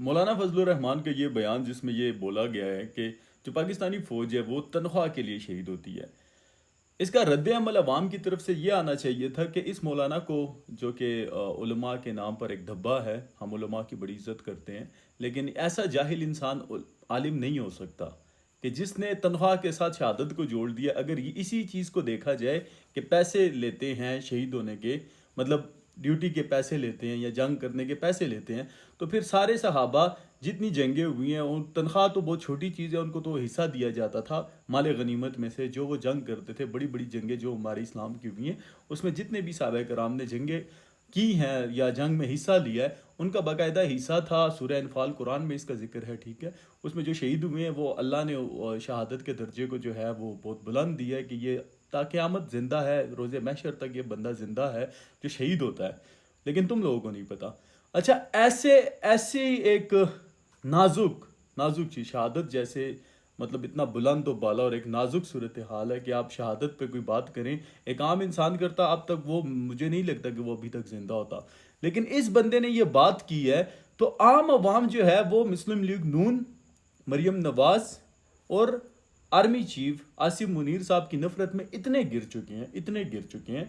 مولانا فضل الرحمان کا یہ بیان جس میں یہ بولا گیا ہے کہ جو پاکستانی فوج ہے وہ تنخواہ کے لیے شہید ہوتی ہے، اس کا رد عمل عوام کی طرف سے یہ آنا چاہیے تھا کہ اس مولانا کو، جو کہ علماء کے نام پر ایک دھبا ہے، ہم علماء کی بڑی عزت کرتے ہیں، لیکن ایسا جاہل انسان عالم نہیں ہو سکتا کہ جس نے تنخواہ کے ساتھ شہادت کو جوڑ دیا۔ اگر اسی چیز کو دیکھا جائے کہ پیسے لیتے ہیں شہید ہونے کے، مطلب ڈیوٹی کے پیسے لیتے ہیں یا جنگ کرنے کے پیسے لیتے ہیں، تو پھر سارے صحابہ جتنی جنگیں ہوئی ہیں ان تنخواہ تو بہت چھوٹی چیز ہے، ان کو تو حصہ دیا جاتا تھا مال غنیمت میں سے جو وہ جنگ کرتے تھے۔ بڑی بڑی جنگیں جو ہمارے اسلام کی ہوئی ہیں، اس میں جتنے بھی صحابہ کرام نے جنگیں کی ہیں یا جنگ میں حصہ لیا ہے، ان کا باقاعدہ حصہ تھا۔ سورہ انفال قرآن میں اس کا ذکر ہے، ٹھیک ہے۔ اس میں جو شہید ہوئے ہیں وہ اللہ نے شہادت کے درجے کو جو ہے وہ بہت بلند دیا ہے کہ یہ تا قیامت زندہ ہے، روز محشر تک یہ بندہ زندہ ہے جو شہید ہوتا ہے، لیکن تم لوگوں کو نہیں پتا۔ اچھا، ایسی ایک نازک چیز شہادت جیسے، مطلب اتنا بلند و بالا اور ایک نازک صورتحال ہے کہ آپ شہادت پہ کوئی بات کریں، ایک عام انسان کرتا اب تک وہ مجھے نہیں لگتا کہ وہ ابھی تک زندہ ہوتا، لیکن اس بندے نے یہ بات کی ہے تو عام عوام جو ہے وہ مسلم لیگ نون، مریم نواز اور آرمی چیف آصف منیر صاحب کی نفرت میں اتنے گر چکے ہیں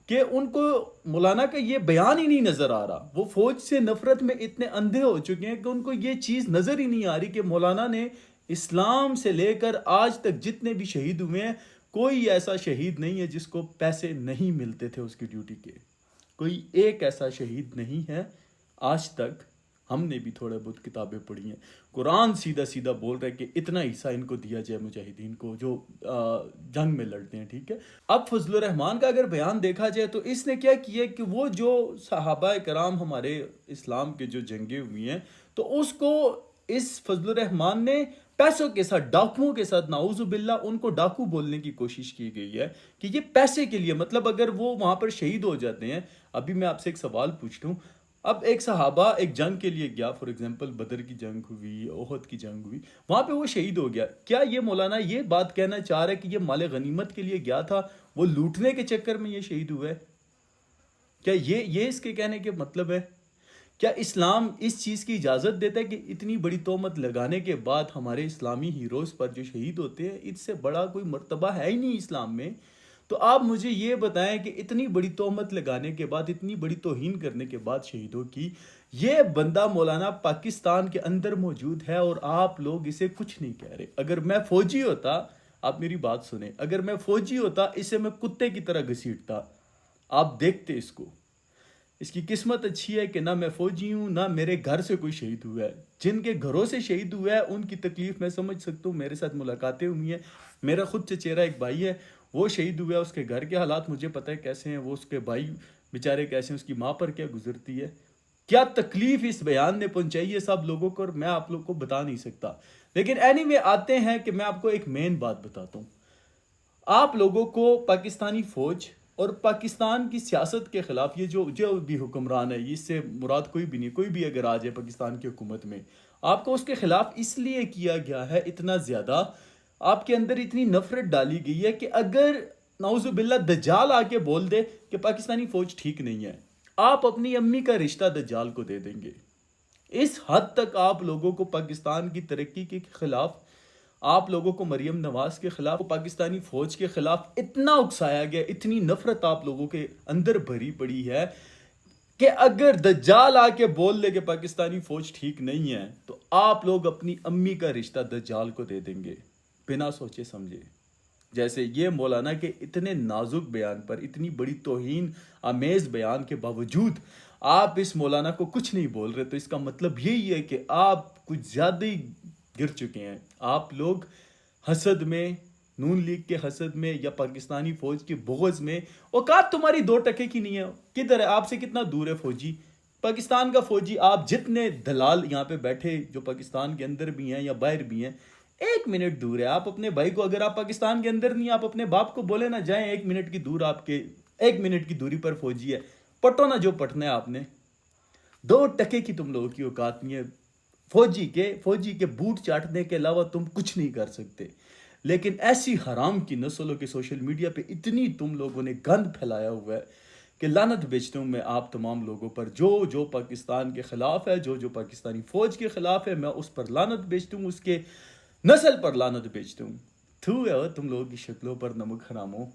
کہ ان کو مولانا کا یہ بیان ہی نہیں نظر آ رہا۔ وہ فوج سے نفرت میں اتنے اندھے ہو چکے ہیں کہ ان کو یہ چیز نظر ہی نہیں آ رہی کہ مولانا نے اسلام سے لے کر آج تک جتنے بھی شہید ہوئے ہیں، کوئی ایسا شہید نہیں ہے جس کو پیسے نہیں ملتے تھے اس کی ڈیوٹی کے۔ کوئی ایک ایسا شہید نہیں ہے آج تک۔ ہم نے بھی تھوڑے بہت کتابیں پڑھی ہیں، قرآن سیدھا سیدھا بول رہا ہے کہ اتنا حصہ ان کو دیا جائے مجاہدین کو جو جنگ میں لڑتے ہیں، ٹھیک ہے۔ اب فضل الرحمان کا اگر بیان دیکھا جائے تو اس نے کیا کیا کہ وہ جو صحابہ کرام ہمارے اسلام کے جو جنگیں ہوئی ہیں، تو اس کو اس فضل الرحمان نے پیسوں کے ساتھ، ڈاکوؤں کے ساتھ، نعوذ باللہ ان کو ڈاکو بولنے کی کوشش کی گئی ہے کہ یہ پیسے کے لیے، مطلب اگر وہ وہاں پر شہید ہو جاتے ہیں۔ ابھی میں آپ سے ایک سوال پوچھتا ہوں، اب ایک صحابہ ایک جنگ کے لیے گیا، فار ایگزامپل بدر کی جنگ ہوئی، احد کی جنگ ہوئی، وہاں پہ وہ شہید ہو گیا، کیا یہ مولانا یہ بات کہنا چاہ رہا ہے کہ یہ مال غنیمت کے لیے گیا تھا، وہ لوٹنے کے چکر میں یہ شہید ہوا ہے؟ کیا یہ اس کے کہنے کے مطلب ہے؟ کیا اسلام اس چیز کی اجازت دیتا ہے کہ اتنی بڑی تہمت لگانے کے بعد ہمارے اسلامی ہیروز پر جو شہید ہوتے ہیں، اس سے بڑا کوئی مرتبہ ہے ہی نہیں اسلام میں؟ تو آپ مجھے یہ بتائیں کہ اتنی بڑی تہمت لگانے کے بعد، اتنی بڑی توہین کرنے کے بعد شہیدوں کی، یہ بندہ مولانا پاکستان کے اندر موجود ہے اور آپ لوگ اسے کچھ نہیں کہہ رہے۔ اگر میں فوجی ہوتا، آپ میری بات سنیں، اگر میں فوجی ہوتا اسے میں کتے کی طرح گھسیٹتا، آپ دیکھتے اس کو۔ اس کی قسمت اچھی ہے کہ نہ میں فوجی ہوں، نہ میرے گھر سے کوئی شہید ہوا ہے۔ جن کے گھروں سے شہید ہوا ہے ان کی تکلیف میں سمجھ سکتا ہوں، میرے ساتھ ملاقاتیں ہوئی ہیں، میرا خود چچیرا ایک بھائی ہے، وہ شہید ہوا ہے، اس کے گھر کے حالات مجھے پتہ ہے کیسے ہیں، وہ اس کے بھائی بیچارے کیسے ہیں، اس کی ماں پر کیا گزرتی ہے، کیا تکلیف اس بیان نے پہنچائی ہے سب لوگوں کو، اور میں آپ لوگ کو بتا نہیں سکتا۔ لیکن اینی وے آتے ہیں کہ میں آپ کو ایک مین بات بتاتا ہوں۔ آپ لوگوں کو پاکستانی فوج اور پاکستان کی سیاست کے خلاف، یہ جو بھی حکمران ہے، اس سے مراد کوئی بھی نہیں، کوئی بھی اگر آ جائے پاکستان کی حکومت میں، آپ کو اس کے خلاف اس لیے کیا گیا ہے اتنا زیادہ، آپ کے اندر اتنی نفرت ڈالی گئی ہے کہ اگر نعوذ باللہ دجال آ کے بول دے کہ پاکستانی فوج ٹھیک نہیں ہے، آپ اپنی امی کا رشتہ دجال کو دے دیں گے۔ اس حد تک آپ لوگوں کو پاکستان کی ترقی کے خلاف، آپ لوگوں کو مریم نواز کے خلاف، پاکستانی فوج کے خلاف اتنا اکسایا گیا، اتنی نفرت آپ لوگوں کے اندر بھری پڑی ہے کہ اگر دجال آ کے بول دے کہ پاکستانی فوج ٹھیک نہیں ہے، تو آپ لوگ اپنی امی کا رشتہ دجال کو دے دیں گے، بنا سوچے سمجھے۔ جیسے یہ مولانا کے اتنے نازک بیان پر، اتنی بڑی توہین آمیز بیان کے باوجود آپ اس مولانا کو کچھ نہیں بول رہے، تو اس کا مطلب یہی ہے کہ آپ کچھ زیادہ ہی گر چکے ہیں۔ آپ لوگ حسد میں، نون لیگ کے حسد میں یا پاکستانی فوج کی بغض میں، اوقات تمہاری 2 ٹکے کی نہیں ہے۔ کدھر ہے؟ آپ سے کتنا دور ہے فوجی؟ پاکستان کا فوجی، آپ جتنے دلال یہاں پہ بیٹھے جو پاکستان کے اندر بھی ہیں یا باہر بھی ہیں، 1 منٹ دور ہے۔ آپ اپنے بھائی کو، اگر آپ پاکستان کے اندر نہیں، آپ اپنے باپ کو بولے نہ جائیں 1 منٹ کی دور، آپ کے 1 منٹ کی دوری پر فوجی ہے، پٹو نہ جو پٹنا ہے آپ نے۔ 2 ٹکے کی تم لوگوں کی اوقات نہیں ہے۔ فوجی کے بوٹ چاٹنے کے علاوہ تم کچھ نہیں کر سکتے۔ لیکن ایسی حرام کی نسلوں کے سوشل میڈیا پہ اتنی تم لوگوں نے گند پھیلایا ہوا ہے کہ لعنت بھیجتا ہوں میں آپ تمام لوگوں پر جو پاکستان کے خلاف ہے، جو پاکستانی فوج کے خلاف ہے، میں اس پر لعنت بھیجتا ہوں، اس کے نسل پر لعنت بھیجتا ہوں۔ تھو ہے تم لوگوں کی شکلوں پر نمک حراموں۔